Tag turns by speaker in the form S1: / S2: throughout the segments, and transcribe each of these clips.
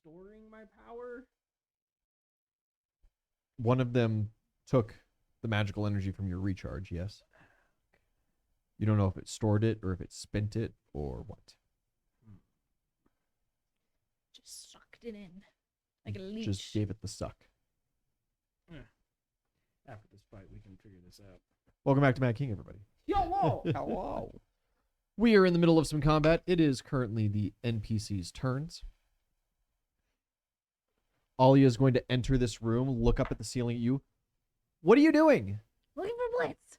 S1: storing my power?
S2: One of them took the magical energy from your recharge, yes. You don't know if it stored it or if it spent it or what.
S3: Just sucked it in. Like a leech.
S2: Just gave it the suck.
S1: After this fight, we can figure this out.
S2: Welcome back to Mad King, everybody.
S1: Hello!
S2: Hello. We are in the middle of some combat. It is currently the NPC's turns. Alia is going to enter this room, look up at the ceiling at you. What are you doing?
S3: Looking for Blitz.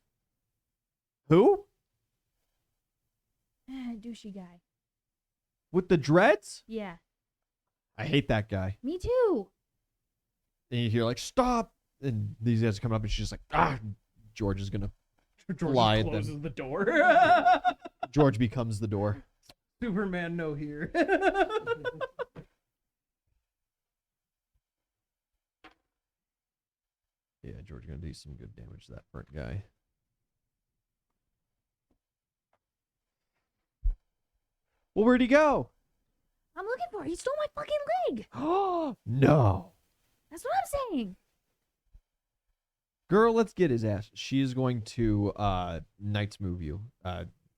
S2: Who?
S3: Douchey guy.
S2: With the dreads?
S3: Yeah.
S2: I hate that guy.
S3: Me too.
S2: And you hear like, stop. And these guys are coming up and she's just like, ah. George is going to fly at them.
S1: Closes the door.
S2: George becomes the door.
S1: Superman no here.
S2: Yeah, George going to do some good damage to that front guy. Well, where'd he go?
S3: I'm looking for it. He stole my fucking leg.
S2: Oh, no.
S3: That's what I'm saying.
S2: Girl, let's get his ass. She is going to Knight's move you.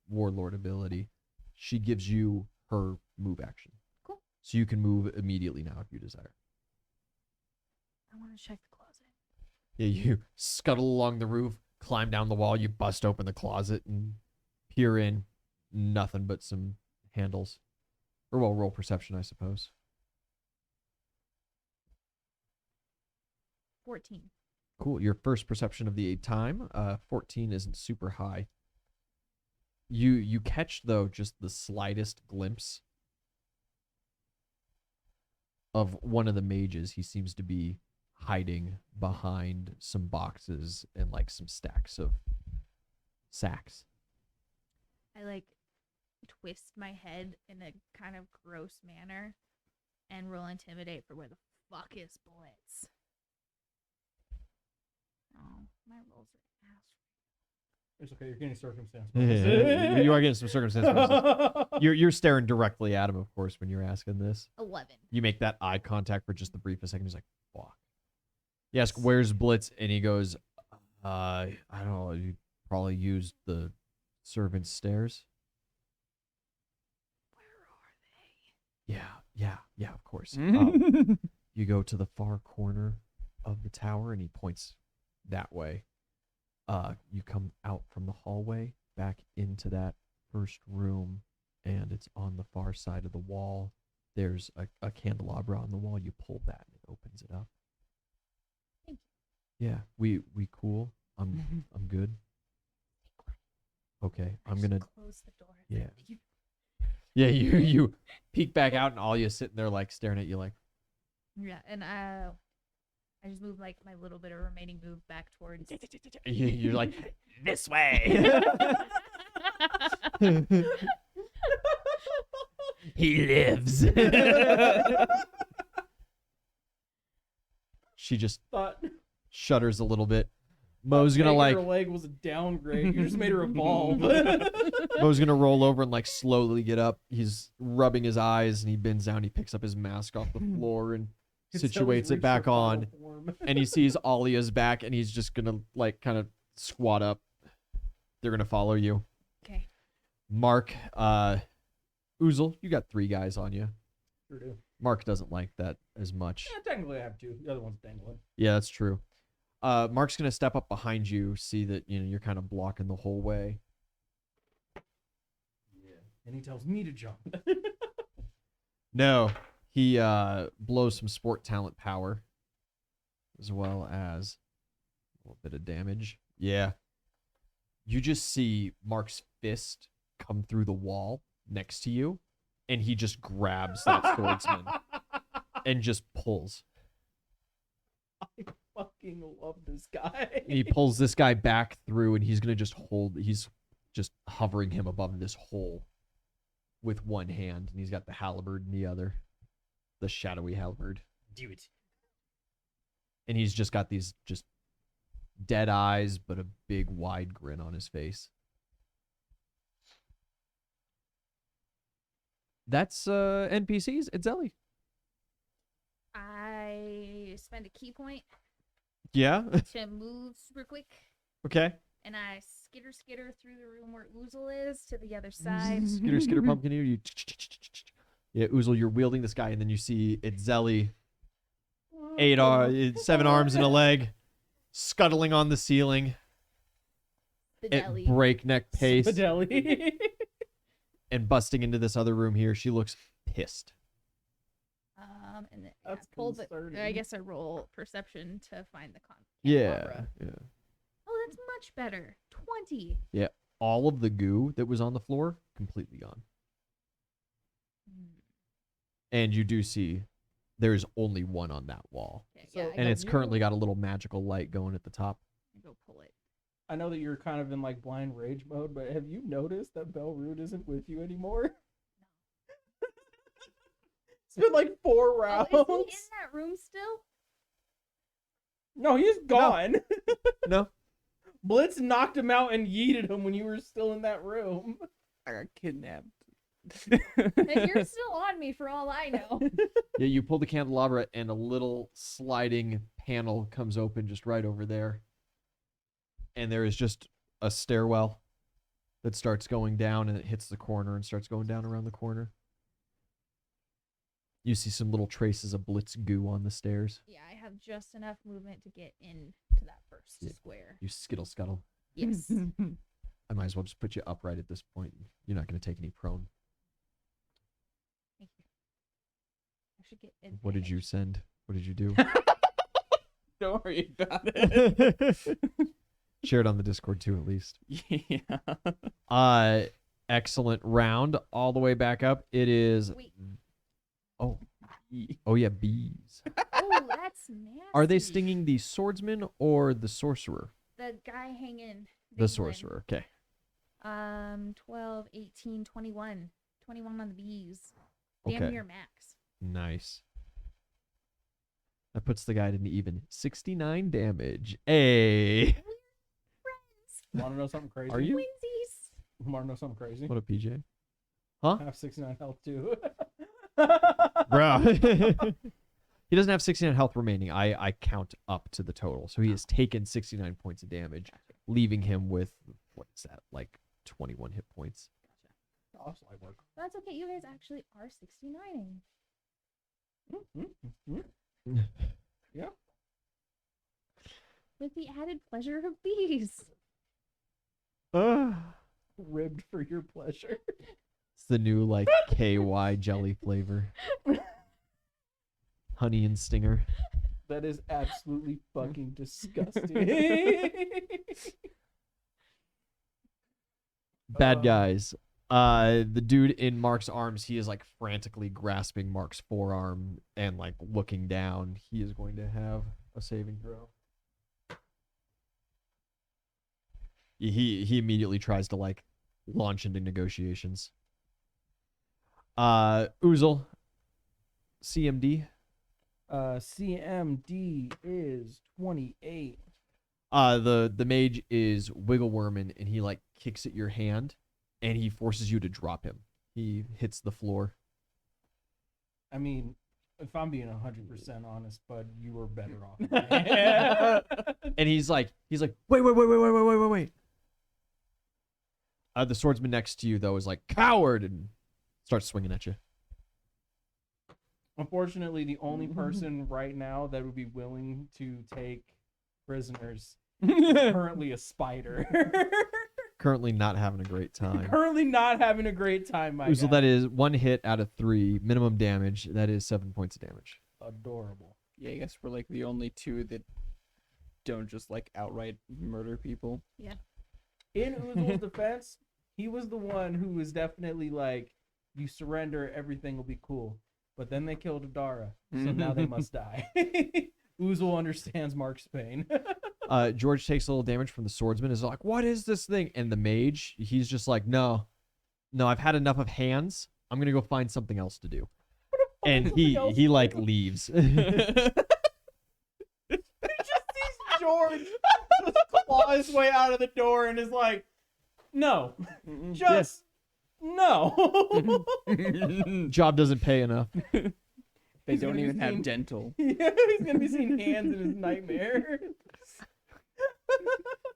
S2: Warlord ability. She gives you her move action.
S3: Cool.
S2: So you can move immediately now if you desire.
S3: I want to check the closet.
S2: Yeah, you scuttle along the roof, climb down the wall, you bust open the closet and peer in. Nothing but some handles. Or, well, roll perception, I suppose.
S3: 14.
S2: Cool. Your first perception of the time. 14 isn't super high. You catch, though, just the slightest glimpse of one of the mages. He seems to be hiding behind some boxes and like some stacks of sacks.
S3: I like twist my head in a kind of gross manner and roll intimidate for where the fuck is Blitz. Oh, my rolls are ass.
S1: It's okay, you're getting circumstances.
S2: You are getting some circumstances. You're staring directly at him, of course, when you're asking this.
S3: 11.
S2: You make that eye contact for just the briefest second. He's like, fuck. You ask, where's Blitz? And he goes, I don't know. You probably used the servant's stairs.
S3: Where are they?
S2: Yeah, of course. You go to the far corner of the tower, and he points that way. You come out from the hallway back into that first room, and it's on the far side of the wall. There's a candelabra on the wall. You pull that, and it opens it up.
S3: Thank
S2: you. Yeah, we cool. I'm good. Okay, I'm gonna
S3: close the door.
S2: Yeah. Yeah, you peek back out, and all you sitting there like staring at you like.
S3: Yeah, and I just move like my little bit of remaining move back towards.
S2: You're like, this way. He lives. She just shudders a little bit. Mo's gonna like.
S1: Her leg was a downgrade. You just made her evolve.
S2: Mo's gonna roll over and like slowly get up. He's rubbing his eyes and he bends down. He picks up his mask off the floor and situates it back on. And he sees Alia's back and he's just gonna like kind of squat up. They're gonna follow you.
S3: Okay.
S2: Mark, Oozle, you got 3 guys on you.
S1: Sure do.
S2: Mark doesn't like that as much.
S1: Yeah, technically I have 2. The other one's dangling.
S2: Yeah, that's true. Mark's gonna step up behind you, see that you're kind of blocking the whole way.
S1: Yeah. And he tells me to jump.
S2: No, he blows some sport talent power, as well as a little bit of damage. Yeah. You just see Mark's fist come through the wall next to you, and he just grabs that swordsman and just pulls.
S1: I fucking love this guy.
S2: He pulls this guy back through, and he's gonna just hold. He's just hovering him above this hole with one hand, and he's got the halberd in the other, the shadowy halberd.
S1: Do it.
S2: And he's just got these just dead eyes, but a big wide grin on his face. That's NPCs. It's Ellie.
S3: I spend a key point
S2: Yeah.
S3: to move super quick,
S2: Okay.
S3: and I skitter through the room where Oozle is to the other side.
S2: Skitter pumpkin eater. You. Yeah, Oozle, you're wielding this guy, and then you see it's Zelly, 7 arms and a leg, scuttling on the ceiling
S3: The
S2: at
S3: deli.
S2: breakneck pace,
S1: Fidelity.
S2: and busting into this other room here. She looks pissed.
S3: And then
S1: That's
S3: I
S1: concerning.
S3: guess I roll perception to find the
S2: Yeah.
S3: candelabra.
S2: Yeah.
S3: Oh, that's much better. 20.
S2: All of the goo that was on the floor completely gone. And you do see there's only one on that wall.
S3: Okay,
S1: So-
S3: yeah, I
S2: And
S3: go,
S2: it's currently got a little magical light going at the top.
S3: I go pull it.
S1: I know that you're kind of in like blind rage mode, but have you noticed that Belroot isn't with you anymore? It's been like 4 rounds.
S3: Oh, is he in that room still?
S1: No, he's gone.
S2: No.
S1: Blitz knocked him out and yeeted him when you were still in that room.
S4: I got kidnapped.
S3: And you're still on me for all I know.
S2: Yeah, you pull the candelabra and a little sliding panel comes open just right over there. And there is just a stairwell that starts going down and it hits the corner and starts going down around the corner. You see some little traces of Blitz goo on the stairs.
S3: Yeah, I have just enough movement to get into that first
S2: Yeah.
S3: square.
S2: You skittle scuttle.
S3: Yes.
S2: I might as well just put you upright at this point. You're not going to take any prone.
S3: Thank you. I should get
S2: What did you
S3: advantage.
S2: send? What did you do?
S4: Don't worry about it.
S2: Share it on the Discord too, at least.
S4: Yeah.
S2: Excellent round all the way back up. It is.
S3: Wait.
S2: Oh yeah, bees.
S3: Oh, that's nasty.
S2: Are they stinging the swordsman or the sorcerer?
S3: The guy hanging.
S2: The
S3: big one.
S2: sorcerer. Okay.
S3: 12, 18, 21. 21 on the bees. Damn
S2: Okay.
S3: near max.
S2: Nice. That puts the guy at an even 69 damage. Hey.
S3: Friends.
S1: Want to know something crazy?
S2: Are you?
S3: Twinsies.
S1: Want to know something crazy?
S2: What a PJ?
S1: I have 69 health too.
S2: Bro. He doesn't have 69 health remaining. I count up to the total. So he has taken 69 points of damage, leaving him with, what is that, like 21 hit points.
S1: Oh, that's light work.
S3: That's okay. You guys actually are 69ing.
S1: Yeah.
S3: With the added pleasure of bees.
S1: Ribbed for your pleasure.
S2: It's the new, like, KY jelly flavor. Honey and stinger.
S1: That is absolutely fucking disgusting.
S2: Bad guys. The dude in Mark's arms, he is like frantically grasping Mark's forearm and like looking down. He is going to have a saving throw. He immediately tries to like launch into negotiations. Oozle, CMD.
S1: CMD is 28.
S2: The mage is wiggle worming and he like kicks at your hand and he forces you to drop him. He hits the floor.
S1: I mean, if I'm being 100% honest, bud, you were better off.
S2: And he's like, wait. The swordsman next to you though is like, coward, and starts swinging at you.
S1: Unfortunately, the only person right now that would be willing to take prisoners is currently a spider.
S2: Currently not having a great time.
S1: Currently not having a great time, my
S2: So
S1: guy.
S2: that is 1 hit out of 3, minimum damage. That is 7 points of damage.
S1: Adorable.
S4: Yeah, I guess we're like the only two that don't just like outright murder people.
S1: In Oozle's defense, he was the one who was definitely like, you surrender, everything will be cool. But then they killed Adara, so now they must die. Oozle understands Mark's pain.
S2: George takes a little damage from the swordsman. Is like, what is this thing? And the mage, he's just like, no, I've had enough of hands. I'm gonna go find something else to do. And he like leaves.
S1: He just sees George just claw his way out of the door and is like, no, just no.
S2: Job doesn't pay enough.
S4: They
S1: He's
S4: don't
S1: gonna be
S4: even have
S1: seeing-
S4: dental.
S1: Yeah, he's gonna be seeing hands in his nightmare.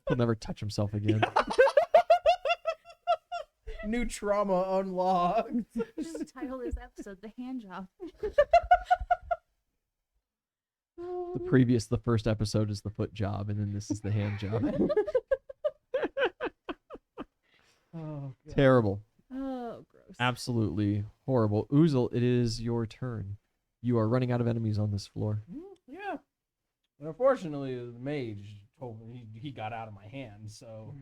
S2: He'll never touch himself again.
S1: New trauma unlocked.
S3: Just title this episode "The Hand Job."
S2: The first episode is the foot job, and then this is the hand job.
S1: Oh, God.
S2: Terrible.
S3: Oh, gross.
S2: Absolutely horrible. Oozle, it is your turn. You are running out of enemies on this floor.
S1: Yeah. And unfortunately, the mage told me he got out of my hand, so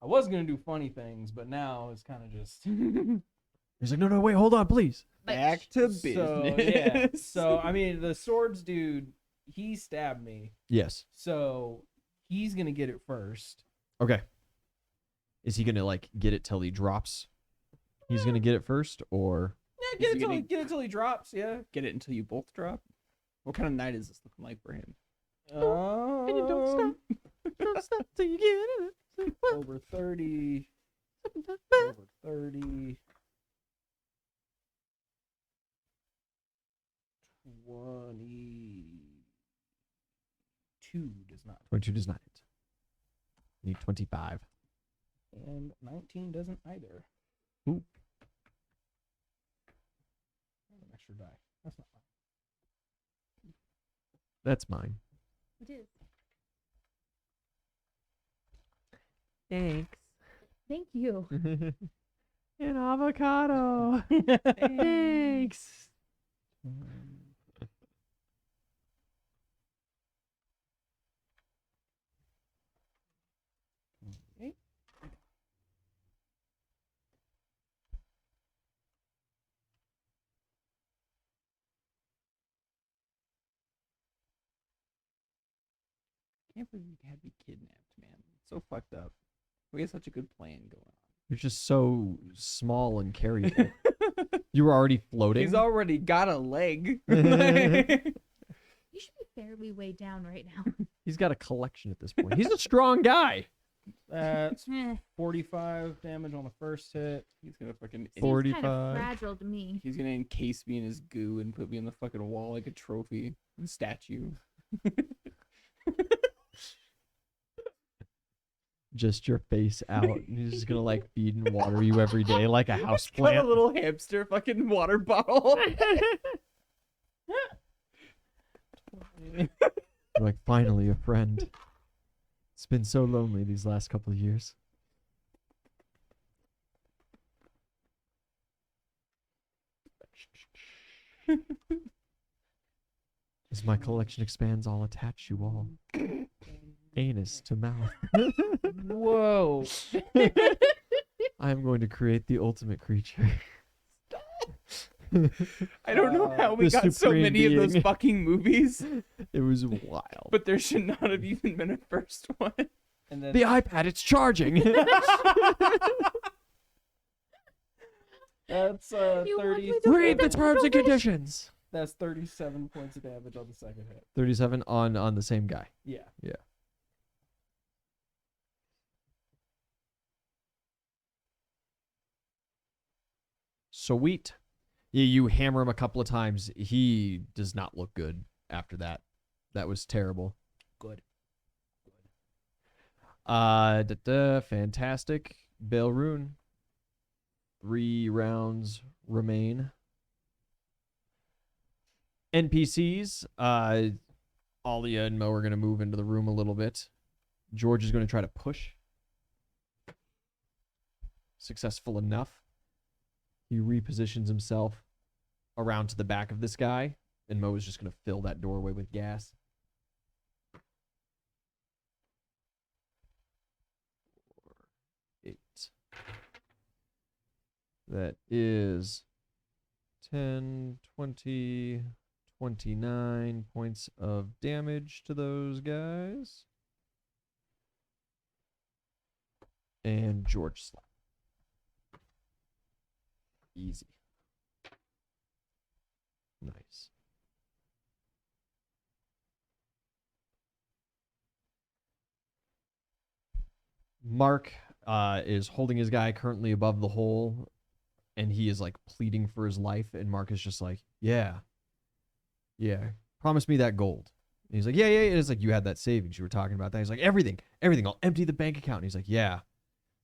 S1: I was gonna do funny things, but now it's kind of just.
S2: He's like, no, wait, hold on, please.
S4: Back to business.
S1: So yeah. So I mean, the swords dude, he stabbed me,
S2: Yes.
S1: so he's gonna get it first.
S2: Okay. Is he gonna like get it till he drops? He's gonna get it first, or
S1: Yeah,
S4: Is he gonna-
S1: get it till he drops. Yeah.
S4: Get it until you both drop. What kind of night is this looking like for him?
S2: and you don't stop. Don't stop till you get it.
S1: Over 30. Over 30. 22 does not.
S2: 22 does not hit. Need 25.
S1: And 19 doesn't either.
S2: Ooh.
S1: An extra die. That's not fine.
S2: That's mine.
S3: It is.
S2: Thanks.
S3: Thank you.
S2: An avocado. Thanks.
S1: Okay.
S4: Can't believe you had me kidnapped, man. It's so fucked up. We had such a good plan going
S2: You're just so small and carryable. You were already
S4: on.
S2: floating.
S4: He's already got a leg.
S3: You should be fairly weighed down right now.
S2: He's got a collection at this point. He's a strong guy.
S1: That's
S3: Eh,
S1: 45 damage on the first hit.
S4: He's gonna fucking.
S3: seems kind
S2: 45.
S3: of fragile to me.
S4: He's gonna encase me in his goo and put me on the fucking wall like a trophy, a statue.
S2: Just your face out. And he's just gonna like feed and water you every day like a house
S4: Got a
S2: plant.
S4: little hamster fucking water bottle.
S2: You're like, finally a friend. It's been so lonely these last couple of years. As my collection expands, I'll attach you all. Anus to mouth.
S1: Whoa.
S2: I am going to create the ultimate creature.
S4: I don't know how we
S2: The
S4: got so
S2: supreme
S4: many of those
S2: being.
S4: fucking movies,
S2: It was wild.
S4: but there should not have even been a first one.
S1: And then
S2: The iPad, it's charging.
S1: that's
S3: You want
S1: 30.
S3: me to
S2: Read the
S3: That's
S2: terms and
S3: rubbish.
S2: conditions.
S1: That's 37 points of damage on the second hit.
S2: 37 on the same guy.
S1: Yeah.
S2: Sweet. You hammer him a couple of times. He does not look good after that. That was terrible.
S1: Good.
S2: Fantastic. Belrune. 3 rounds remain. NPCs. Alia and Mo are going to move into the room a little bit. George is going to try to push. Successful enough. He repositions himself around to the back of this guy, and Mo is just going to fill that doorway with gas. Eight. That is 10, 20, 29 points of damage to those guys. And George slap. Easy. Nice. Mark is holding his guy currently above the hole, and he is like pleading for his life, and Mark is just like, yeah, Yeah. Promise me that gold. And he's like, yeah. And it's like, you had that savings. You were talking about that. He's like, everything. I'll empty the bank account. And he's like, yeah.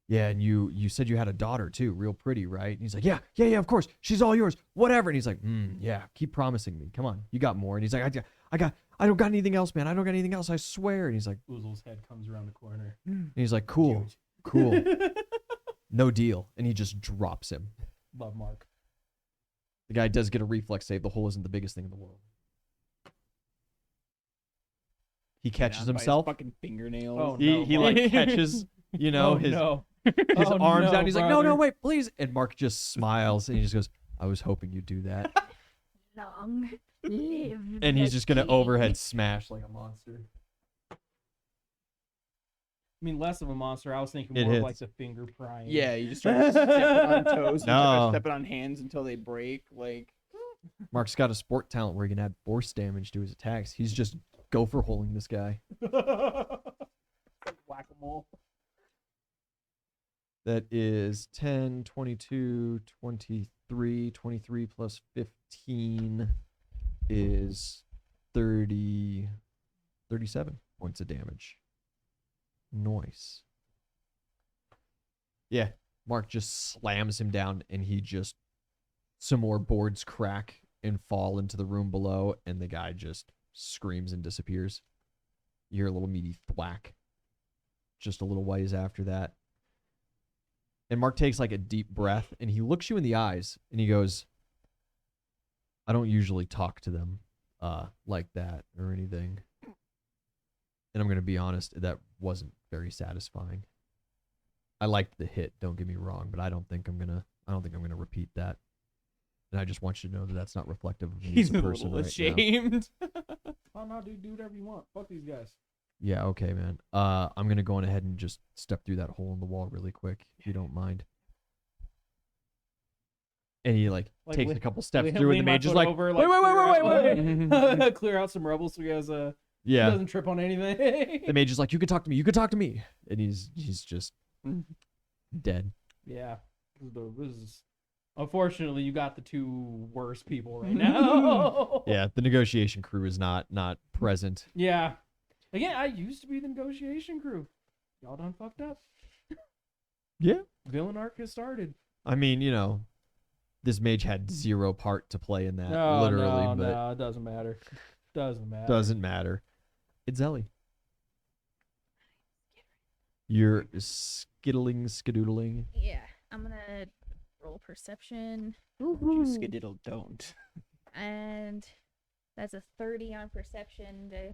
S2: Yeah, and you said you had a daughter too, real pretty, right? And he's like, yeah, of course. She's all yours. Whatever. And he's like, yeah, keep promising me. Come on. You got more. And he's like, I don't got anything else, man. I don't got anything else, I swear. And he's like,
S1: Oozle's head comes around the corner.
S2: and he's like, cool. No deal. And he just drops him.
S1: Love Mark.
S2: The guy does get a reflex save. The hole isn't the biggest thing in the world. He catches
S4: Down by his
S2: himself.
S4: fucking fingernails.
S1: Oh,
S2: He
S1: no,
S2: like
S1: Mark.
S2: catches, his
S1: Oh,
S2: arms
S1: no,
S2: out. And he's like,
S1: brother.
S2: no, wait, please. And Mark just smiles and he just goes, I was hoping you'd do that.
S3: Long live.
S2: And he's
S3: the
S2: just gonna
S3: king.
S2: overhead smash like a monster.
S1: I mean, less of a monster. I was thinking
S2: It
S1: more of
S2: hits.
S1: like the finger prying.
S4: Yeah, you just start stepping on toes, and
S2: No.
S4: stepping on hands until they break. Like,
S2: Mark's got a sport talent where he can add force damage to his attacks. He's just gopher holing this guy.
S1: Whack-a-mole.
S2: That is 10, 22, 23. 23 plus 15 is 30, 37 points of damage. Nice. Yeah, Mark just slams him down and he just, some more boards crack and fall into the room below and the guy just screams and disappears. You hear a little meaty thwack. Just a little ways after that. And Mark takes like a deep breath and he looks you in the eyes and he goes, I don't usually talk to them like that or anything. And I'm going to be honest, that wasn't very satisfying. I liked the hit, don't get me wrong, but I don't think I'm going to repeat that. And I just want you to know that that's not reflective of me
S4: he's
S2: as a
S4: a
S2: person
S4: little
S2: right now.
S4: ashamed.
S1: Oh no, dude, do whatever you want. Fuck these guys.
S2: Yeah, okay, man. I'm going to go on ahead and just step through that hole in the wall really quick, if you don't mind. And he like takes a couple steps through and the mage is like,
S1: over,
S2: wait.
S1: clear out some rubble so he has he
S2: Yeah.
S1: doesn't trip on anything.
S2: The mage is like, you can talk to me. And he's just dead.
S1: Yeah. This is unfortunately you got the two worst people right now.
S2: Yeah, the negotiation crew is not present.
S1: Yeah. Again, I used to be the negotiation crew. Y'all done fucked up.
S2: Yeah.
S1: Villain arc has started.
S2: I mean, this mage had zero part to play in that,
S1: No,
S2: literally,
S1: no,
S2: but
S1: no, it doesn't matter. Doesn't matter.
S2: doesn't matter. It's Ellie. You're skidoodling.
S3: Yeah, I'm gonna roll perception,
S4: You skididdle don't.
S3: and that's a 30 on perception to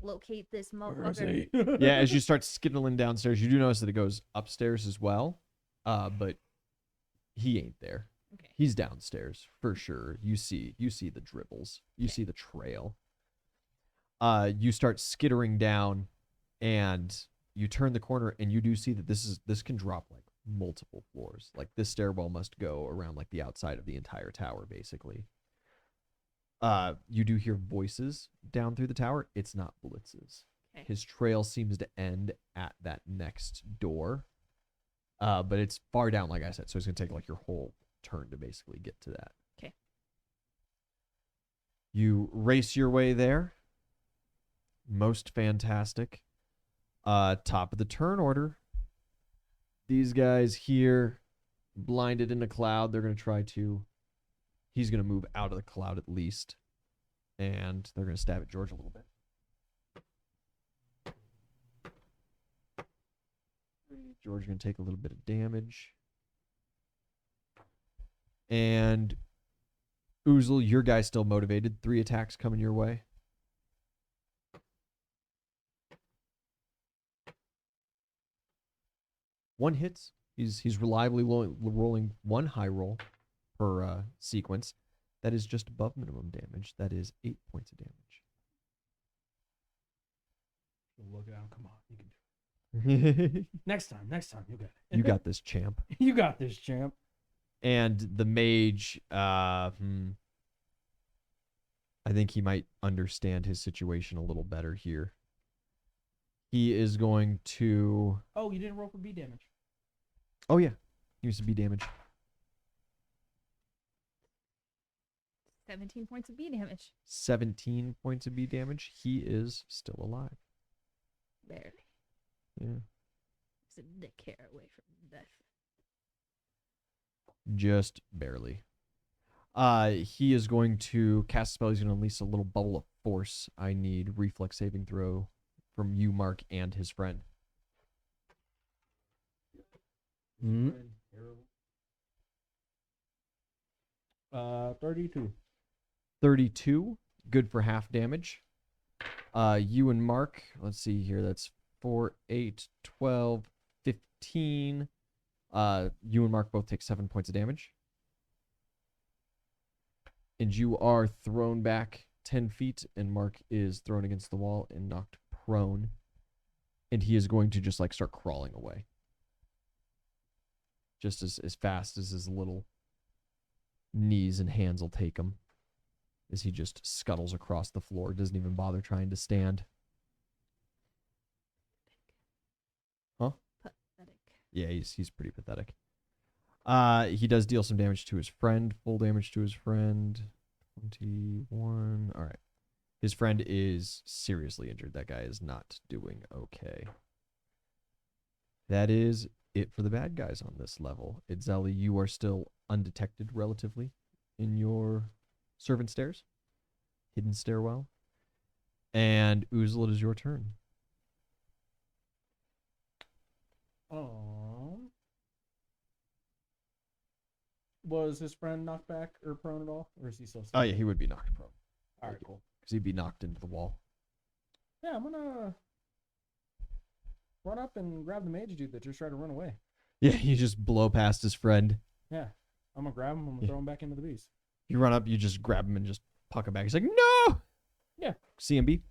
S3: locate this
S1: Where is
S3: motherfucker.
S1: he?
S2: Yeah, as you start skittling downstairs, you do notice that it goes upstairs as well. But he ain't there.
S3: Okay.
S2: He's downstairs for sure. You see the dribbles. You see the trail. You start skittering down, and you turn the corner, and you do see that this can drop like multiple floors. Like this stairwell must go around like the outside of the entire tower, basically. You do hear voices down through the tower. It's not Blitz's.
S3: Okay.
S2: His trail seems to end at that next door. But it's far down, like I said, so it's gonna take like your whole turn to basically get to that.
S3: Okay.
S2: You race your way there. Most fantastic. Top of the turn order. These guys here, blinded in a cloud, they're gonna try to. He's gonna move out of the cloud at least, and they're gonna stab at George a little bit. George going to take a little bit of damage. And Oozle, your guy's still motivated. 3 attacks coming your way. One hits. He's reliably rolling 1 high roll per sequence. That is just above minimum damage. That is 8 points of damage.
S1: Look at him. Come on, you can do it. Next time, you got it.
S2: You got this, champ.
S1: You got this, champ.
S2: And the mage, I think he might understand his situation a little better here. He is going to...
S1: Oh, you didn't roll for B damage.
S2: Oh, yeah. He needs to be damage.
S3: 17 points of B damage.
S2: 17 points of B damage. He is still alive.
S3: Barely.
S2: Yeah.
S3: It's a dick hair away from death.
S2: Just barely. He is going to cast a spell. He's going to unleash a little bubble of force. I need reflex saving throw from you, Mark, and his friend.
S1: 32.
S2: 32, good for half damage. You and Mark, let's see here. That's 4, 8, 12, 15. You and Mark both take 7 points of damage. And you are thrown back 10 feet, and Mark is thrown against the wall and knocked prone. And he is going to just like start crawling away. Just as fast as his little knees and hands will take him. As he just scuttles across the floor, doesn't even bother trying to stand. Huh?
S3: Pathetic.
S2: Yeah, he's pretty pathetic. He does deal some damage to his friend. Full damage to his friend. 21. All right. His friend is seriously injured. That guy is not doing okay. That is it for the bad guys on this level. Idzeli, you are still undetected relatively in your servant stairs. Hidden stairwell. And Oozle, it is your turn.
S1: Was his friend knocked back or prone at all? Or is he still
S2: Oh, yeah, he would be knocked prone.
S1: All right, cool.
S2: Because he'd be knocked into the wall.
S1: Yeah, I'm going to run up and grab the mage dude that just tried to run away.
S2: Yeah, you just blow past his friend.
S1: Yeah. I'm going to grab him. I'm going to throw him back into the beast.
S2: You run up, you just grab him and just puck him back. He's like, no!
S1: Yeah.
S2: CMB.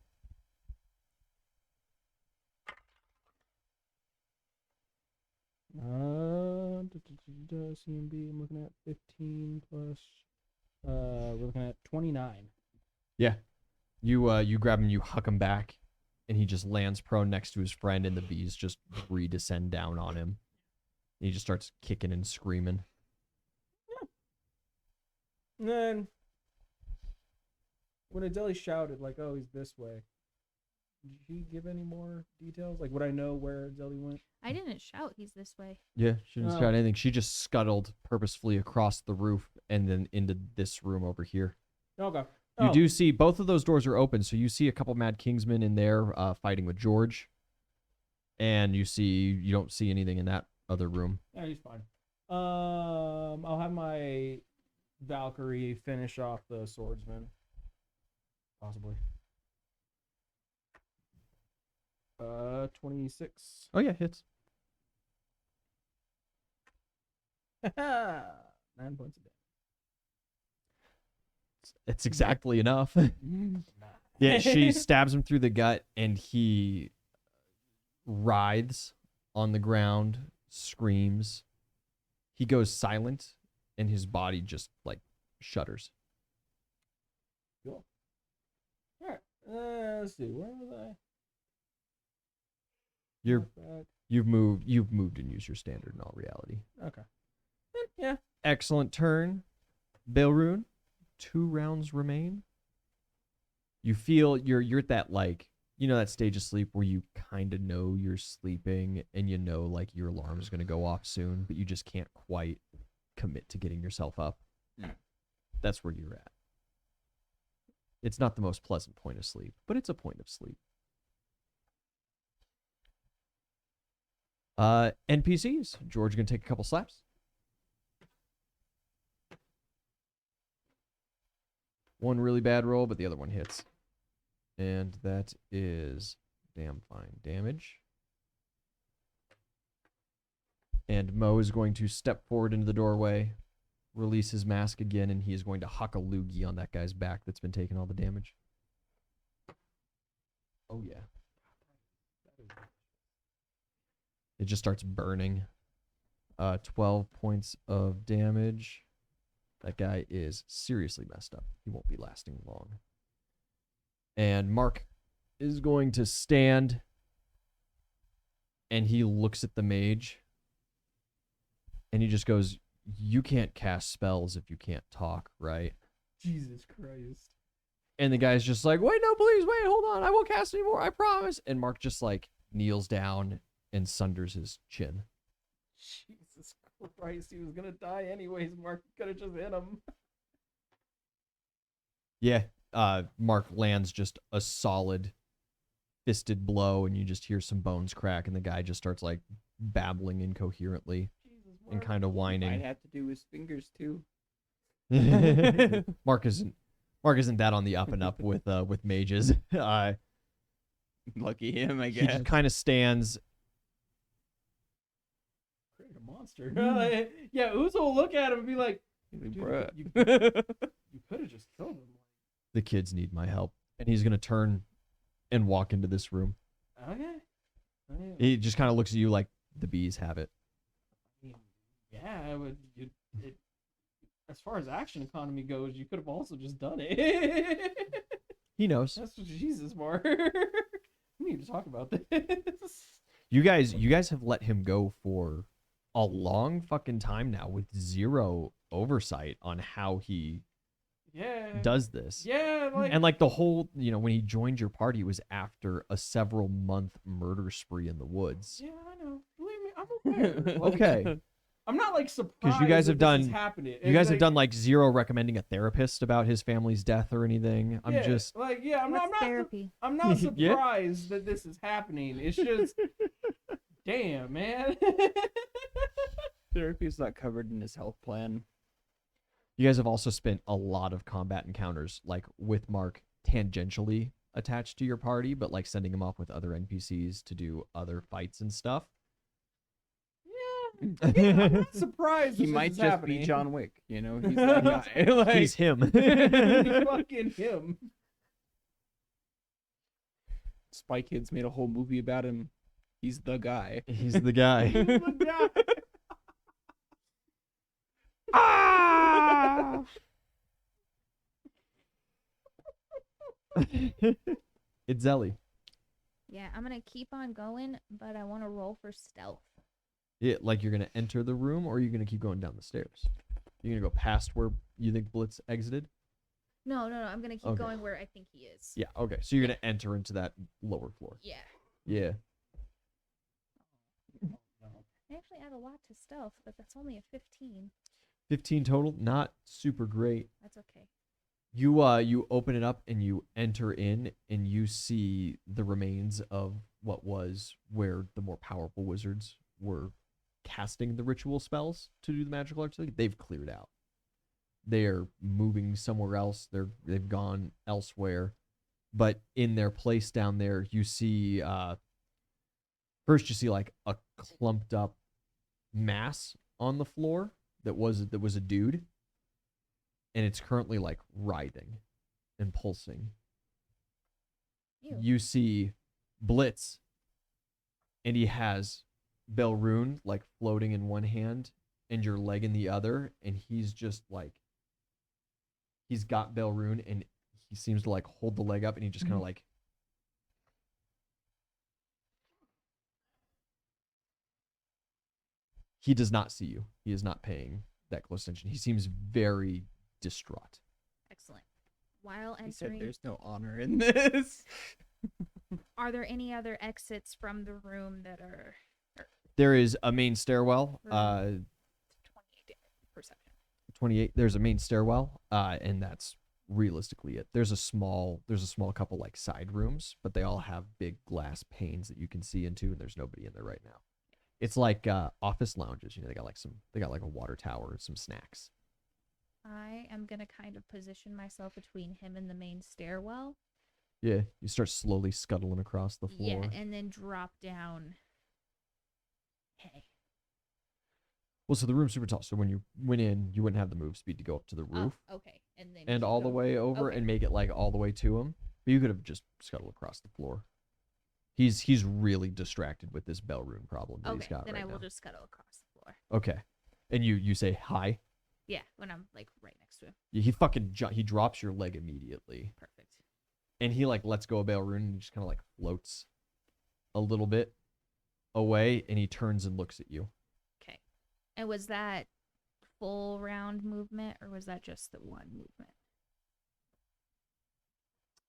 S1: CMB, I'm looking at 15 plus. We're looking at 29.
S2: Yeah. You grab him, you huck him back, and he just lands prone next to his friend, and the bees just redescend down on him. And he just starts kicking and screaming.
S1: And then when Adeli shouted, like, oh, he's this way, did he give any more details? Like, would I know where Adeli went?
S3: I didn't shout he's this way.
S2: Yeah, she didn't
S1: Oh.
S2: shout anything. She just scuttled purposefully across the roof and then into this room over here.
S1: Okay.
S2: You
S1: Oh,
S2: do see both of those doors are open, so you see a couple Mad Kingsmen in there fighting with George. And you don't see anything in that other room.
S1: Yeah, he's fine. I'll have my Valkyrie finish off the swordsman. Possibly. 26.
S2: Oh yeah, hits.
S1: 9 points a day.
S2: It's exactly enough. Yeah, she stabs him through the gut, and he writhes on the ground, screams. He goes silent, and his body just like shudders.
S1: Cool. All right. Let's see. Where was I? Back.
S2: You've moved and used your standard in all reality.
S1: Okay. Yeah.
S2: Excellent turn, Belrune. 2 rounds remain. You feel you're at that, like, you know, that stage of sleep where you kind of know you're sleeping and you know like your alarm is going to go off soon, but you just can't quite commit to getting yourself up. That's where you're at. It's not the most pleasant point of sleep, but it's a point of sleep. NPCs. George gonna take a couple slaps. One really bad roll, but the other one hits. And that is damn fine damage. And Mo is going to step forward into the doorway, release his mask again, and he is going to huck a loogie on that guy's back that's been taking all the damage. Oh, yeah. It just starts burning. 12 points of damage. That guy is seriously messed up. He won't be lasting long. And Mark is going to stand, and he looks at the mage, and he just goes, "You can't cast spells if you can't talk, right?"
S1: Jesus Christ.
S2: And the guy's just like, wait, no, please, wait, hold on. I won't cast anymore, I promise. And Mark just like kneels down and sunders his chin.
S1: Jesus Christ, he was gonna die anyways. Mark could have just hit him.
S2: Yeah, Mark lands just a solid fisted blow, and you just hear some bones crack, and the guy just starts like babbling incoherently
S1: Jesus,
S2: and
S1: Mark.
S2: kind of
S4: Might
S2: whining.
S4: have to do his fingers too.
S2: Mark isn't that on the up and up with mages.
S4: Lucky him, I
S2: He
S4: guess.
S2: just kind of stands.
S1: Create a monster. Yeah, Uzo will look at him and be like,
S4: Like,
S1: dude,
S4: bruh.
S1: you could have just killed him.
S2: The kids need my help, and he's gonna turn and walk into this room.
S1: Okay.
S2: He just kind of looks at you like the bees have it.
S1: Yeah, but as far as action economy goes, you could have also just done it.
S2: He knows.
S1: That's what Jesus, Mark. We need to talk about this.
S2: You guys have let him go for a long fucking time now with zero oversight on how he
S1: Yeah.
S2: does this.
S1: Yeah, like
S2: And like the whole, when he joined your party was after a several month murder spree in the woods.
S1: yeah, I know. Believe me, I'm okay. Like,
S2: Okay.
S1: I'm not like surprised
S2: you guys
S1: that
S2: have
S1: this is
S2: done-
S1: happening.
S2: You guys have done like zero recommending a therapist about his family's death or anything. I'm just
S1: I'm
S3: What's
S1: not
S3: therapy?
S1: I'm not
S2: Yeah.
S1: surprised that this is happening. It's just damn, man.
S4: Therapy is not covered in his health plan.
S2: You guys have also spent a lot of combat encounters, like with Mark tangentially attached to your party, but like sending him off with other NPCs to do other fights and stuff.
S1: yeah, I'm not surprised.
S4: He
S1: this
S4: might
S1: is
S4: just
S1: happening.
S4: be John Wick, He's that guy. Like,
S2: He's him.
S1: He's fucking him.
S4: Spy Kids made a whole movie about him. He's the guy.
S2: He's the guy.
S1: He's the guy.
S2: Ah! It's Zelly.
S3: Yeah, I'm gonna keep on going, but I want to roll for stealth.
S2: Yeah, like you're gonna enter the room, or you're gonna keep going down the stairs. You're gonna go past where you think Blitz exited.
S3: No, I'm gonna keep
S2: Okay.
S3: going where I think he is.
S2: Yeah. Okay. So you're gonna enter into that lower floor.
S3: Yeah.
S2: Yeah.
S3: I actually add a lot to stealth, but that's only a 15.
S2: 15 total. Not super great.
S3: That's okay.
S2: You open it up and you enter in and you see the remains of what was where the more powerful wizards were casting the ritual spells to do the magical arts. They've cleared out. They're moving somewhere else. They've gone elsewhere. But in their place down there, you see first you see like a clumped up mass on the floor that was a dude. And it's currently like writhing and pulsing.
S3: Ew.
S2: You see Blitz, and he has Belrune like floating in one hand and your leg in the other, and he's just like, he's got Belrune, and he seems to like hold the leg up, and he just kind of like. He does not see you. He is not paying that close attention. He seems very distraught.
S3: Excellent. While
S4: He said
S3: entering,
S4: there's no honor in this.
S3: are there any other exits from the room that are
S2: There is a main stairwell.
S3: 28 perception?
S2: 28. There's a main stairwell, and that's realistically it. There's a small couple like side rooms, but they all have big glass panes that you can see into, and there's nobody in there right now. It's like office lounges. They got like a water tower and some snacks.
S3: I am gonna kind of position myself between him and the main stairwell.
S2: Yeah, you start slowly scuttling across the floor.
S3: Yeah, and then drop down. Hey.
S2: Well, so the room's super tall. So when you went in, you wouldn't have the move speed to go up to the roof
S3: Oh, okay. And then
S2: and
S3: keep
S2: all the
S3: going.
S2: way over
S3: Okay.
S2: and make it like all the way to him. But you could have just scuttled across the floor. He's really distracted with this bell room problem that he's
S3: Okay,
S2: got
S3: then
S2: right
S3: I will
S2: now.
S3: just scuttle across the floor.
S2: Okay, and you say hi.
S3: Yeah, when I'm like right next to him.
S2: He fucking he drops your leg immediately,
S3: Perfect.
S2: and he like lets go of Belrune and he just kind of like floats a little bit away, and he turns and looks at you.
S3: Okay. And was that full round movement or was that just the one movement?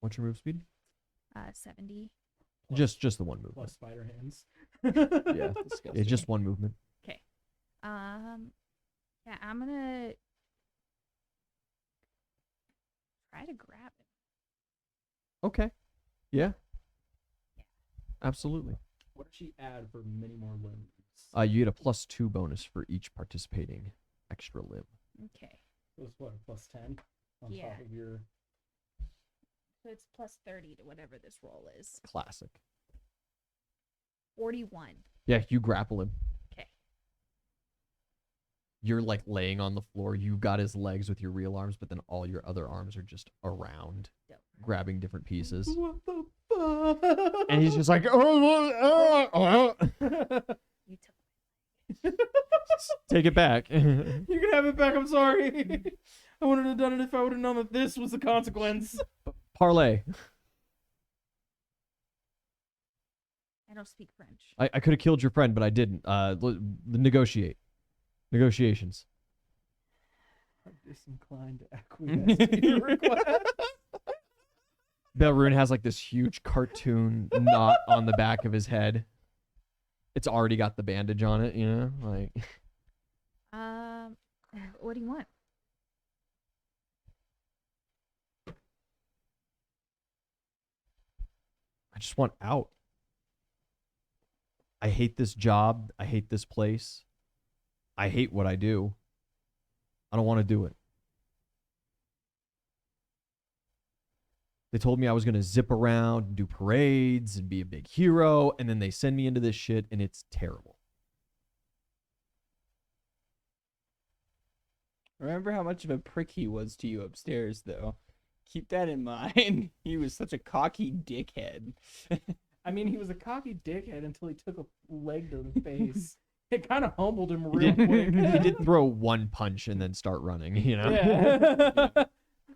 S2: What's your move speed?
S3: 70.
S2: Just the one movement.
S1: Plus spider hands.
S2: Yeah.
S4: Disgusting.
S2: Yeah, just one movement.
S3: Okay. Yeah, I'm gonna try to grab him.
S2: Okay. Yeah. Absolutely.
S1: What does she add for many more limbs?
S2: You get a +2 bonus for each participating extra limb.
S3: Okay.
S1: So it's what, plus 10 on
S3: Yeah.
S1: top of your.
S3: So it's plus 30 to whatever this roll is.
S2: Classic.
S3: 41.
S2: Yeah, you grapple him.
S3: Okay.
S2: You're like laying on the floor. You've got his legs with your real arms, but then all your other arms are just around,
S3: Dope.
S2: grabbing different pieces.
S1: What the fuck?
S2: And he's just like,
S3: You took
S2: take it back.
S1: You can have it back. I'm sorry. I wouldn't have done it if I would have known that this was the consequence.
S2: Parlay.
S3: I don't speak French.
S2: I could have killed your friend, but I didn't. Negotiate. Negotiations.
S1: I'm disinclined to acquiesce to your request.
S2: Belrune has like this huge cartoon knot on the back of his head. It's already got the bandage on it, you know? Like
S3: What do you want?
S2: I just want out. I hate this job. I hate this place. I hate what I do. I don't want to do it. They told me I was going to zip around and do parades and be a big hero, and then they send me into this shit, and it's terrible.
S4: Remember how much of a prick he was to you upstairs, though. Keep that in mind. He was such a cocky dickhead.
S1: I mean, he was a cocky dickhead until he took a leg to the face. It kind of humbled him real
S2: He
S1: quick.
S2: did throw one punch and then start running, you know?
S1: Yeah.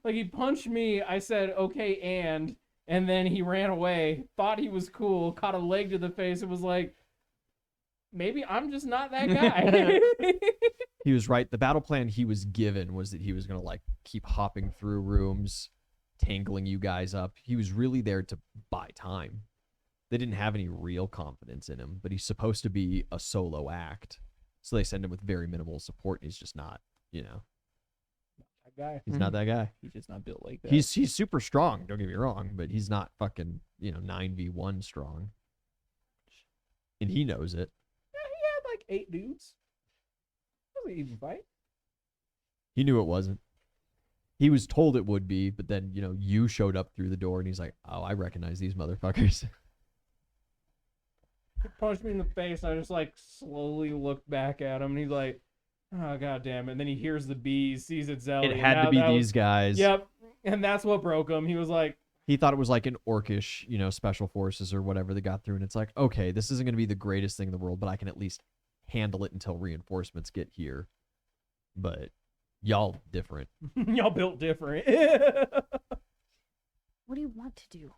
S1: Like, he punched me. I said, okay, and then he ran away. Thought he was cool. Caught a leg to the face. It was like, maybe I'm just not that guy.
S2: He was right. The battle plan he was given was that he was going to, like, keep hopping through rooms, tangling you guys up. He was really there to buy time. They didn't have any real confidence in him, but he's supposed to be a solo act. So they send him with very minimal support, and he's just not, you know.
S1: That guy.
S2: He's not that guy.
S4: He's just not built like that.
S2: He's super strong, don't get me wrong, but he's not fucking, 9v1 strong. And he knows it.
S1: Yeah, he had like 8 dudes. That was an even fight.
S2: He knew it wasn't. He was told it would be, but then, you showed up through the door and he's like, oh, I recognize these motherfuckers.
S1: He punched me in the face. I just like slowly looked back at him, and he's like, "Oh god damn it!" And then he hears the bees, sees it's Zelly.
S2: It had to be these guys.
S1: Yep, and that's what broke him. He was like,
S2: He thought it was like an orcish, special forces or whatever that got through, and it's like, okay, this isn't going to be the greatest thing in the world, but I can at least handle it until reinforcements get here. But y'all different.
S1: "Y'all built different."
S3: What do you want to do?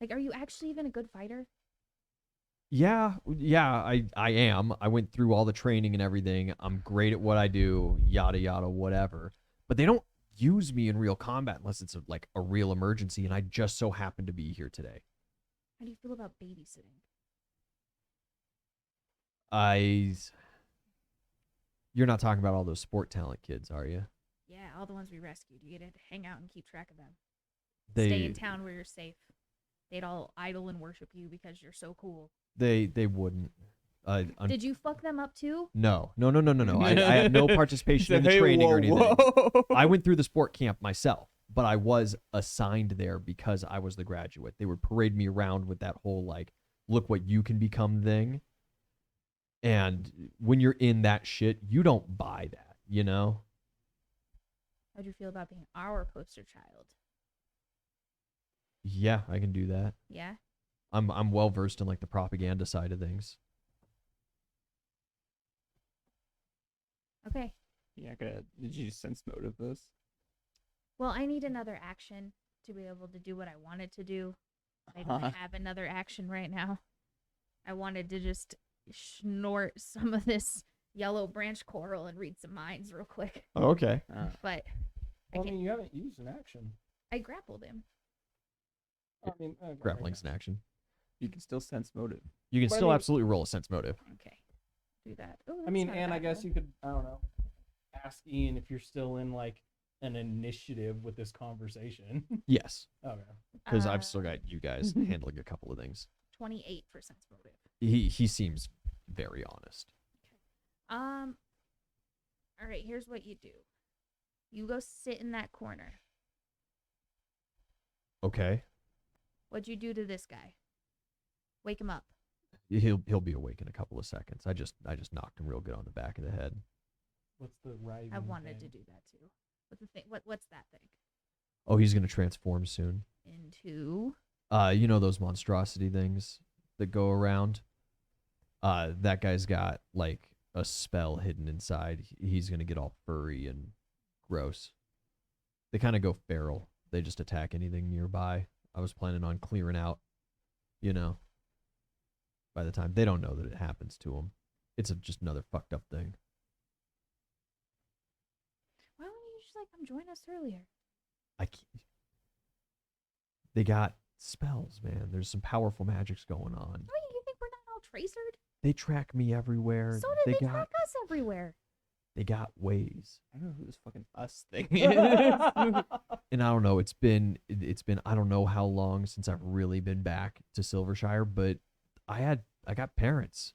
S3: Like, are you actually even a good fighter?
S2: Yeah, I am. I went through all the training and everything. I'm great at what I do, yada yada, whatever. But they don't use me in real combat unless it's like a real emergency, and I just so happen to be here today.
S3: How do you feel about babysitting?
S2: You're not talking about all those sport talent kids, are you?
S3: Yeah, all the ones we rescued. You get to hang out and keep track of them.
S2: They
S3: Stay in town where you're safe. They'd all idol and worship you because you're so cool.
S2: they wouldn't.
S3: Did you fuck them up too?
S2: No. I had no participation in the
S4: Hey,
S2: training or
S4: whoa,
S2: anything.
S4: whoa.
S2: I went through the sport camp myself, but I was assigned there because I was the graduate. They would parade me around with that whole, like, look what you can become thing. And when you're in that shit, you don't buy that, you know?
S3: How'd you feel about being our poster child?
S2: Yeah, I can do that.
S3: Yeah?
S2: I'm well versed in, like, the propaganda side of things.
S3: Okay.
S4: Did you sense motive this?
S3: Well, I need another action to be able to do what I wanted to do. I don't have another action right now. I wanted to just snort some of this yellow branch coral and read some minds real quick.
S2: Oh, okay.
S3: But
S1: Well, I mean, you haven't used an action.
S3: I grappled him.
S1: I mean, okay,
S2: Grappling's an action.
S4: You can still sense motive.
S2: You can
S1: But I
S2: still
S1: mean-
S2: absolutely roll a sense motive.
S3: Okay. Do that. Ooh,
S1: I mean,
S3: that's not a
S1: and I
S3: bad
S1: guess
S3: roll.
S1: you could, I don't know, ask Ian if you're still in like an initiative with this conversation.
S2: Yes,
S1: Okay.
S2: because I've still
S3: Uh,
S2: got you guys handling a couple of things.
S3: 28 for sense motive.
S2: He seems very honest.
S3: All right, here's what you do. You go sit in that corner.
S2: Okay,
S3: What'd you do to this guy? Wake him up.
S2: he'll be awake in a couple of seconds. I just knocked him real good on the back of the head.
S1: What's the right?
S3: I wanted to do that too. What's the thing? What's that thing?
S2: Oh, he's gonna transform soon.
S3: Into
S2: You know those monstrosity things that go around? That guy's got like a spell hidden inside. He's gonna get all furry and gross. They kind of go feral. They just attack anything nearby. I was planning on clearing out, by the time they don't know that it happens to them. It's just another fucked up thing.
S3: why wouldn't you just come join us earlier?
S2: I can't. They got spells, man. There's some powerful magics going on.
S3: Oh, you think we're not all tracered?
S2: They track me everywhere.
S3: So did they
S2: got
S3: track us everywhere.
S2: they got ways.
S4: I don't know who this fucking us thing is.
S2: And I don't know, it's been I don't know how long since I've really been back to Silvershire, but I got parents.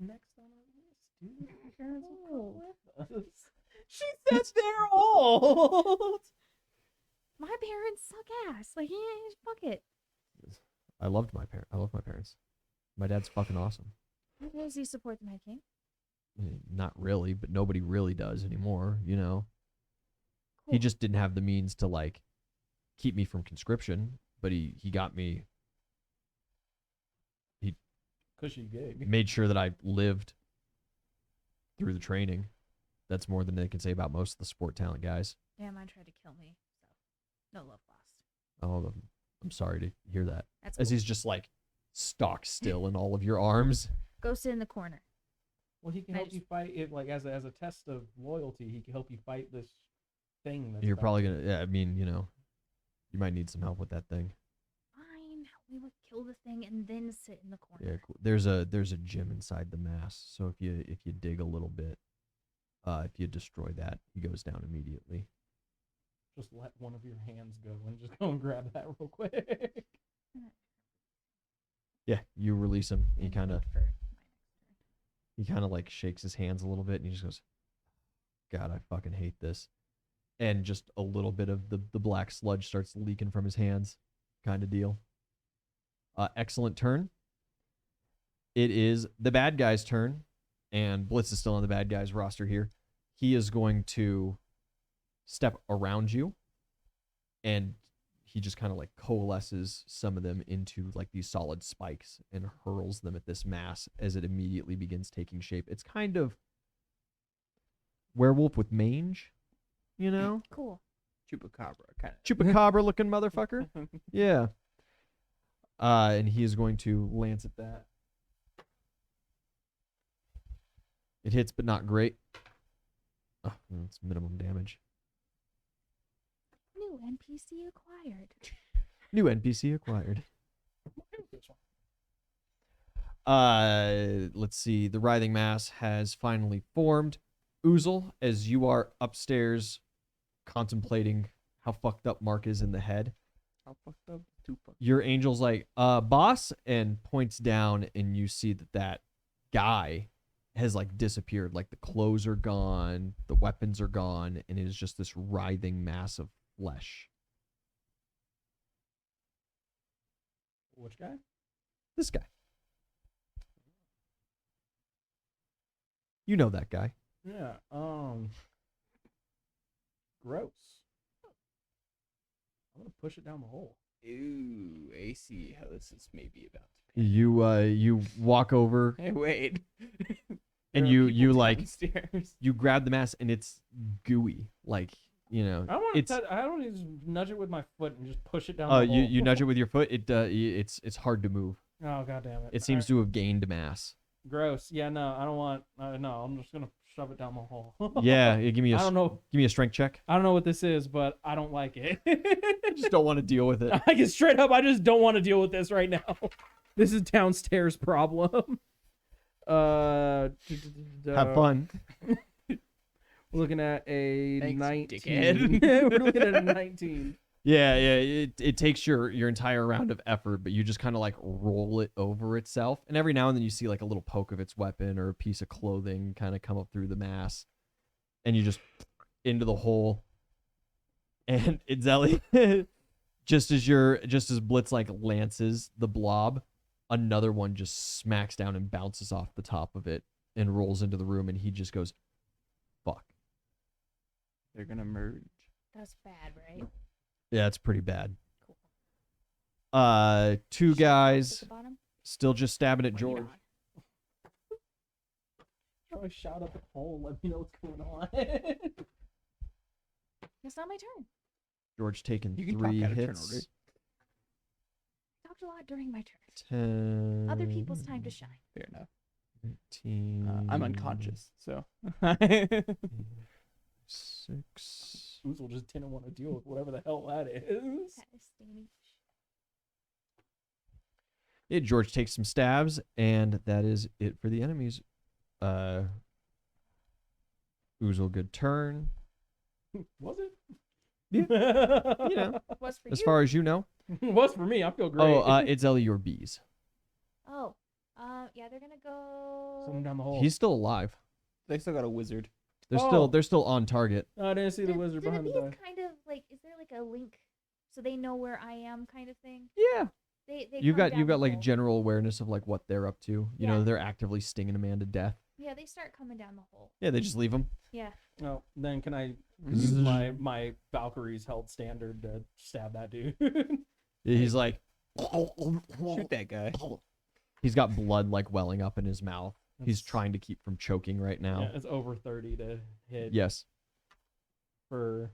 S1: Next on our list, dude. Your parents will come with us.
S4: She says they're old.
S3: My parents suck ass. Like, yeah, fuck it.
S2: I love my parents. My dad's fucking awesome.
S3: Does he support the Mad King?
S2: Not really, but nobody really does anymore, He
S3: Cool.
S2: just didn't have the means to like keep me from conscription, but he got me,
S1: Cushy gig.
S2: made sure that I lived through the training. That's more than they can say about most of the sport talent guys.
S3: Yeah, mine tried to kill me. So, no love lost.
S2: Oh, I'm sorry to hear that.
S3: That's
S2: As
S3: cool.
S2: he's just like stock still in all of your arms.
S3: Go sit in the corner.
S1: Well, he can
S3: I
S1: help
S3: just-
S1: you fight it, like as a test of loyalty. He can help you fight this thing. That's
S2: You're
S1: about
S2: probably
S1: to-
S2: gonna. Yeah, I mean, you might need some help with that thing.
S3: Fine, help me with kill the thing and then sit in the corner.
S2: Yeah, cool. There's a gym inside the mass, so if you dig a little bit, if you destroy that, he goes down immediately.
S1: Just let one of your hands go and just go and grab that real quick.
S2: Yeah, you release him. He
S3: And
S2: kind of
S3: wait for my next turn.
S2: like shakes his hands a little bit, and he just goes, "God, I fucking hate this." And just a little bit of the black sludge starts leaking from his hands, kind of deal. Excellent turn. It is the bad guy's turn, and Blitz is still on the bad guy's roster here. He is going to step around you, and he just kind of like coalesces some of them into like these solid spikes and hurls them at this mass as it immediately begins taking shape. It's kind of werewolf with mange,
S3: Cool.
S4: Chupacabra, kind of.
S2: chupacabra looking motherfucker. Yeah. And he is going to lance at that. It hits, but not great. Oh, that's minimum damage.
S3: New NPC acquired.
S2: New NPC acquired. Let's see. The writhing mass has finally formed. Oozle, as you are upstairs contemplating how fucked up Mark is in the head,
S4: How fucked up? Too fucked.
S2: your angel's like, boss, and points down, and you see that guy has like disappeared. Like the clothes are gone, the weapons are gone, and it is just this writhing mass of flesh.
S1: Which guy?
S2: This guy. You know that guy.
S1: Yeah. Gross. I'm gonna push it down the hole.
S4: Ooh, I see how this is maybe about to pan.
S2: You walk over
S4: Hey, wait.
S2: and
S4: There are
S2: you
S4: people
S2: like
S4: downstairs.
S2: you grab the mass and it's gooey, like
S1: I don't want
S2: it's
S1: to. I don't need to just nudge it with my foot and just push it down. The hole.
S2: you nudge it with your foot. It's hard to move.
S1: Oh god damn it!
S2: It seems to have gained mass.
S1: Gross. Yeah, no, I don't want. No, I'm just gonna shove it down the hall.
S2: Yeah, give me a
S1: I don't know.
S2: give me a strength check.
S1: I don't know what this is, but I don't like it.
S2: I just don't want to deal with it.
S1: I get straight up. I just don't want to deal with this right now. This is downstairs problem.
S2: Have fun.
S1: We're looking at a
S4: Thanks,
S1: 19.
S4: dickhead.
S1: We're looking at a 19.
S2: Yeah. It takes your entire round of effort, but you just kind of like roll it over itself, and every now and then you see like a little poke of its weapon or a piece of clothing kind of come up through the mass, and you just into the hole. And Itzeli, just as Blitz like lances the blob, another one just smacks down and bounces off the top of it and rolls into the room, and he just goes, "Fuck."
S4: They're gonna merge.
S3: That's bad, right?
S2: Yeah, it's pretty bad.
S3: Cool.
S2: Two
S3: At
S2: guys
S3: the bottom?
S2: still just stabbing at
S3: Or
S2: George.
S3: not?
S1: Try shout up the hole. Let me know what's going on.
S3: It's not my turn.
S2: George taking
S4: You can
S2: 3
S4: talk out of turn
S2: hits.
S4: order.
S3: Talked a lot during my turn.
S2: 10.
S3: Other people's time to shine.
S4: Fair enough.
S2: 18.
S4: I'm unconscious, so.
S2: 6.
S1: Oozle just didn't want to deal with whatever the hell that is.
S3: That is staining.
S2: Yeah, George takes some stabs, and that is it for the enemies. Oozle, good turn.
S1: Was it?
S2: Yeah. You know,
S3: Was for
S2: as
S3: you.
S2: far as you know.
S1: Was for me. I feel great.
S2: Oh, Itzeli, your bees.
S3: Oh. Yeah, they're gonna go.
S1: Send him down the hole.
S2: He's still alive.
S4: They still got a wizard.
S1: Oh.
S2: They're still on target.
S1: I didn't see the
S3: Do-
S1: wizard
S3: do
S1: behind the
S3: bees
S1: die.
S3: kind of like, is there like a link so they know where I am, kind of thing?
S2: Yeah.
S3: They
S2: You've
S3: come
S2: got
S3: down the
S2: like
S3: hole.
S2: general awareness of like what they're up to. You
S3: Yeah.
S2: know, they're actively stinging a man to death.
S3: Yeah, they start coming down the hole.
S2: Yeah, they just leave him.
S3: Yeah.
S1: Oh, then can I
S2: Zzz.
S1: use my Valkyrie's held standard to stab that dude?
S2: He's like,
S4: Shoot that guy.
S2: he's got blood like welling up in his mouth. He's
S1: That's-
S2: trying to keep from choking right now.
S1: Yeah, it's over 30 to hit.
S2: Yes.
S1: For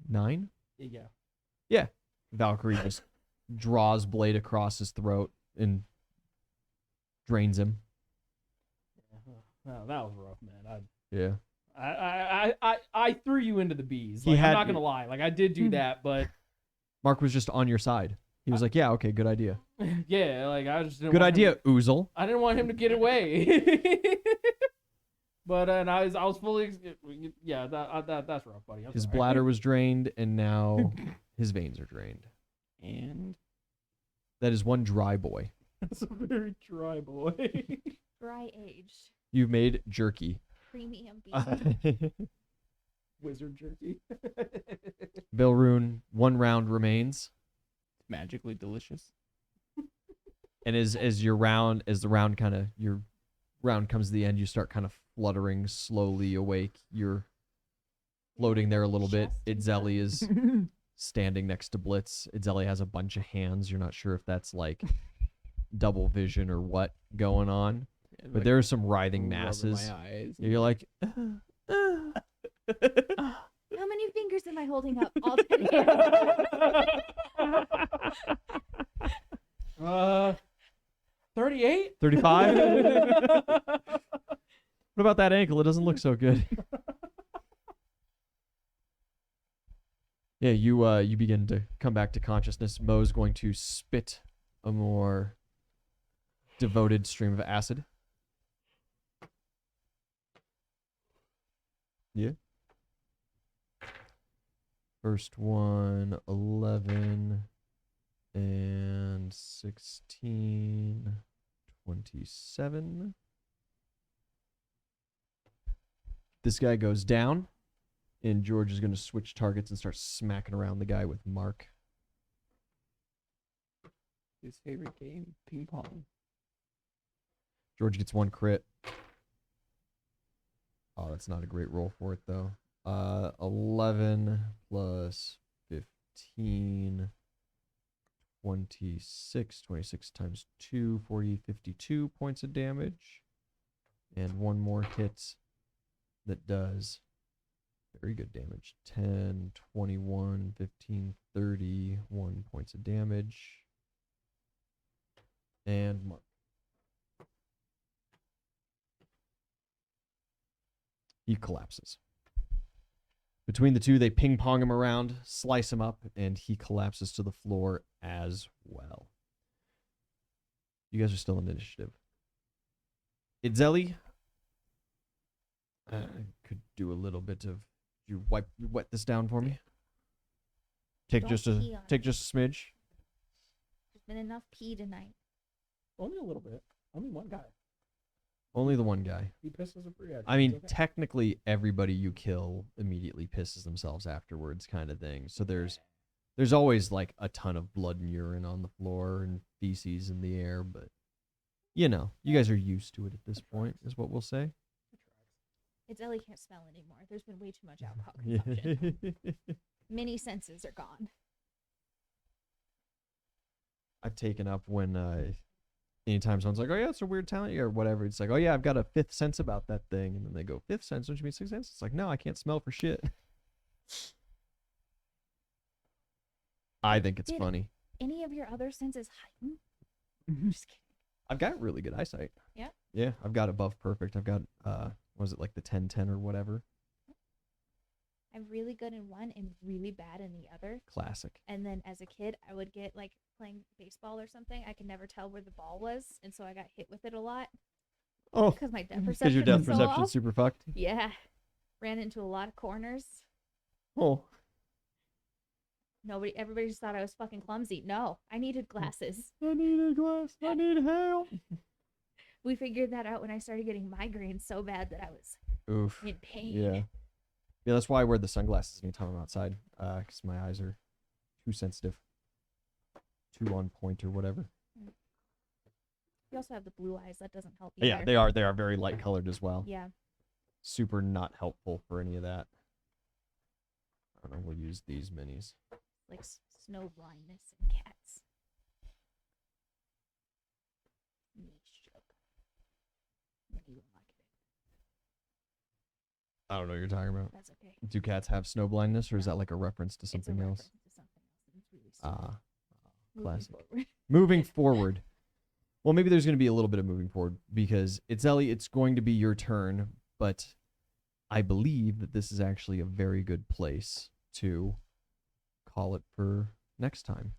S2: 9?
S1: yeah.
S2: Valkyrie just draws blade across his throat and drains him.
S1: Oh, that was rough, man.
S2: Yeah.
S1: I threw you into the bees.
S2: He
S1: Like,
S2: had-
S1: I'm not gonna lie. Like I did do that, but
S2: Mark was just on your side. He was like, yeah, okay, good idea.
S1: yeah, like I just didn't
S2: Good
S1: want him-
S2: idea, Oozle.
S1: I didn't want him to get away. But and I was fully yeah. That's rough, buddy. I'm
S2: His
S1: sorry.
S2: bladder was drained, and now his veins are drained.
S4: And
S2: That is one dry boy.
S1: That's a very dry boy.
S3: Dry aged.
S2: You've made jerky.
S3: Premium beef.
S1: Wizard jerky.
S2: Belrune, 1 round remains.
S4: magically delicious.
S2: And as the round comes to the end, you start kind of fluttering slowly awake. You're floating there a little bit.
S3: Just in
S2: Itzeli is standing next to Blitz. Itzeli has a bunch of hands. You're not sure if that's like double vision or what going on.
S4: Yeah,
S2: But there are some writhing
S4: rubbing
S2: masses.
S4: My eyes.
S2: You're like,
S3: How many fingers am I holding up? All 10.
S1: 38.
S2: 35? What about that ankle? It doesn't look so good. Yeah, you begin to come back to consciousness. Mo's going to spit a more devoted stream of acid. Yeah. First one, 11 and 16, 27. This guy goes down, and George is going to switch targets and start smacking around the guy with Mark.
S4: His favorite game, ping pong.
S2: George gets 1 crit. Oh, that's not a great roll for it, though. 11 plus 15, 26. 26 times 2, 40, 52 points of damage. And 1 more hit that does very good damage. 10, 21, 15, 31 points of damage. And Mark. He collapses. Between the two, they ping-pong him around, slice him up, and he collapses to the floor as well. You guys are still in initiative. Idzeli could do a little bit of... You wet this down for me? Take
S3: Don't
S2: just
S3: pee on
S2: a
S3: it.
S2: smidge.
S3: There's been enough pee tonight.
S1: Only a little bit. Only one guy.
S2: Only the one guy.
S1: He pisses a free.
S2: I mean, technically, everybody you kill immediately pisses themselves afterwards, kind of thing. So there's always like a ton of blood and urine on the floor and feces in the air, but you know, you guys are used to it at this point, is what we'll say.
S3: It's Ellie can't smell anymore. There's been way too much alcohol consumption.
S2: Yeah.
S3: Many senses are gone.
S2: I've taken up when anytime someone's like, oh yeah, it's a weird talent or whatever, it's like, oh yeah, I've got a fifth sense about that thing, and then they go, fifth sense? Don't you mean sixth sense? It's like, no, I can't smell for shit. I think it's
S3: Did-
S2: funny.
S3: Any of your other senses heightened?
S2: Mm-hmm.
S3: Just kidding.
S2: I've got really good eyesight.
S3: Yeah?
S2: Yeah, I've got above perfect. I've got was it like the 10/10 or whatever?
S3: I'm really good in one and really bad in the other.
S2: Classic.
S3: And then as a kid, I would get like playing baseball or something. I could never tell where the ball was, and so I got hit with it a lot
S2: Oh,
S3: because my depth
S2: because
S3: perception
S2: your depth
S3: was so
S2: perception's
S3: off.
S2: super fucked.
S3: Yeah, ran into a lot of corners.
S2: Oh,
S3: Everybody just thought I was fucking clumsy. No, I needed glasses.
S2: I need a glass. I need help.
S3: We figured that out when I started getting migraines so bad that I was
S2: Oof.
S3: in pain.
S2: Yeah. Yeah, that's why I wear the sunglasses anytime I'm outside, because my eyes are too sensitive, too on point or whatever.
S3: You also have the blue eyes. That doesn't help either.
S2: Yeah, they are very light colored as well.
S3: Yeah.
S2: Super not helpful for any of that. I don't know. We'll use these minis.
S3: Like snow blindness in cats. Niche joke. Maybe you won't like it.
S2: I don't know what you're talking about.
S3: That's okay.
S2: Do cats have snow blindness, or is
S3: No.
S2: that like a reference to
S3: It's a
S2: something else?
S3: reference to something else, and it's really stupid. Moving
S2: classic.
S3: forward.
S2: Moving forward. Well, maybe there's going to be a little bit of moving forward because Idzeli, it's going to be your turn, but I believe that this is actually a very good place to call it for next time.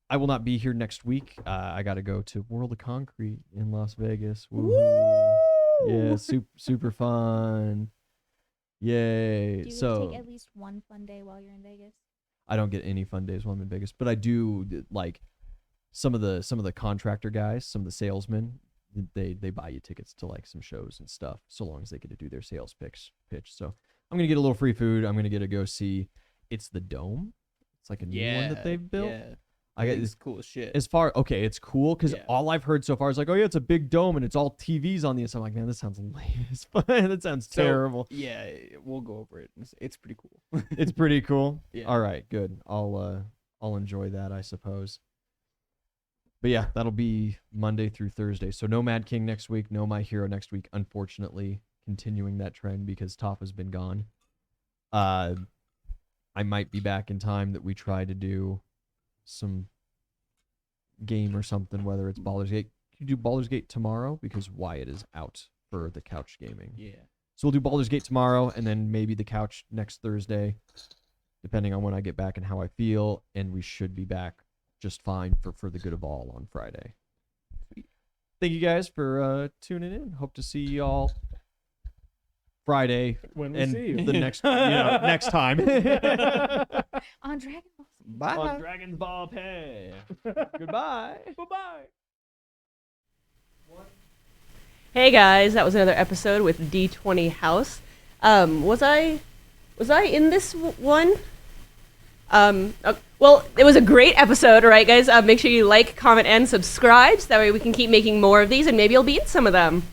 S2: I will not be here next week. I got to go to World of Concrete in Las Vegas. Woohoo! Yeah, super fun. Yay!
S3: Do you
S2: So
S3: take at least one fun day while you're in Vegas?
S2: I don't get any fun days while I'm in Vegas, but I do like some of the contractor guys, some of the salesmen. They buy you tickets to like some shows and stuff, so long as they get to do their sales pitch. So I'm gonna get a little free food. I'm gonna get to go see. It's the Dome. It's like a new one that they've built.
S4: Yeah.
S2: I got
S4: It's
S2: this.
S4: cool as shit.
S2: Okay, it's cool because
S4: Yeah.
S2: all I've heard so far is like, oh yeah, it's a big dome and it's all TVs on the inside. I'm like, man, this sounds lame as fuck. That sounds
S4: So,
S2: terrible.
S4: Yeah, we'll go over it. It's pretty cool.
S2: It's pretty cool.
S4: Yeah.
S2: All right, good. I'll enjoy that, I suppose. But yeah, that'll be Monday through Thursday. So no Mad King next week, no My Hero next week. Unfortunately, continuing that trend because Toph has been gone. I might be back in time that we try to do some game or something, whether it's Baldur's Gate. Can you do Baldur's Gate tomorrow? Because Wyatt is out for the couch gaming.
S4: Yeah.
S2: So we'll do Baldur's Gate tomorrow, and then maybe the couch next Thursday, depending on when I get back and how I feel. And we should be back just fine for the good of all on Friday. Thank you guys for tuning in. Hope to see y'all Friday
S1: When we
S2: and
S1: see you.
S2: the next next time.
S3: On Dragon Ball Z.
S4: Bye.
S2: On Dragon's Ball Pay. Goodbye.
S1: Bye-bye.
S5: Hey guys, that was another episode with D20 House. Was I in this one? Well, it was a great episode, alright guys? Make sure you like, comment, and subscribe so that way we can keep making more of these and maybe you'll be in some of them.